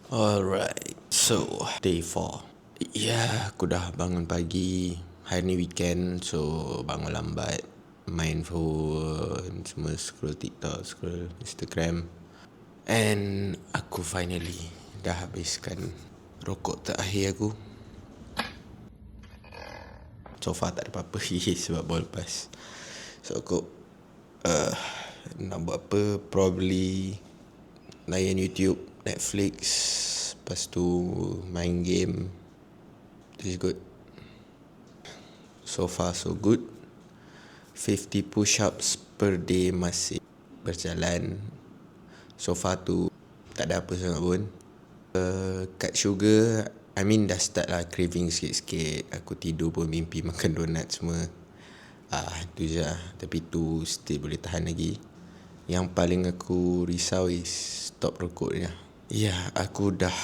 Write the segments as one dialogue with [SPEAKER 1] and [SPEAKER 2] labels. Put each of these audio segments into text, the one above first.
[SPEAKER 1] Alright, so day 4. Ya, aku dah bangun pagi. Hari ni weekend, so bangun lambat. Main phone, semua scroll TikTok, scroll Instagram. And aku finally dah habiskan rokok terakhir aku. So far tak ada apa-apa sebab baru lepas. So aku nak buat apa? Probably layan YouTube, Netflix, lepas tu main game. This is good. So far so good. 50 push-ups per day masih berjalan. So far tu tak ada apa sangat pun. Cut sugar, I mean dah start lah craving sikit-sikit. Aku tidur pun mimpi makan donat semua. Tu je lah. Tapi tu still boleh tahan lagi. Yang paling aku risau is stop rokok ni lah. Ya, aku dah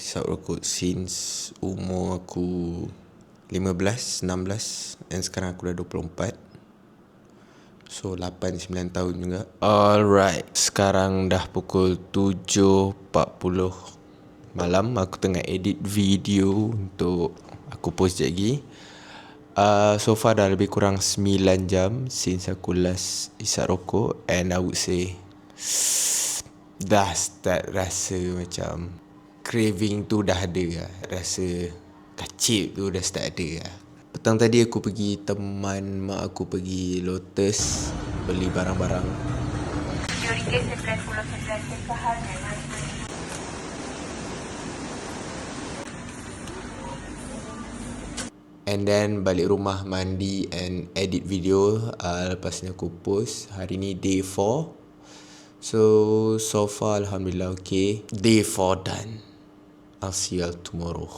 [SPEAKER 1] stop rokok since umur aku 15, 16. Dan sekarang aku dah 24. So 8-9 tahun juga. Alright, sekarang dah pukul 7.40 malam. Aku tengah edit video untuk aku post sekejap lagi. So far dah lebih kurang 9 jam since aku last isap rokok. And I would say dah start rasa macam craving tu dah ada lah. Rasa kacip tu dah start ada lah. Petang tadi aku pergi teman mak aku pergi Lotus beli barang-barang. And then balik rumah mandi and edit video. Lepas ni aku post. Hari ni day 4. So far Alhamdulillah okay. Day 4 done. I'll see you all tomorrow.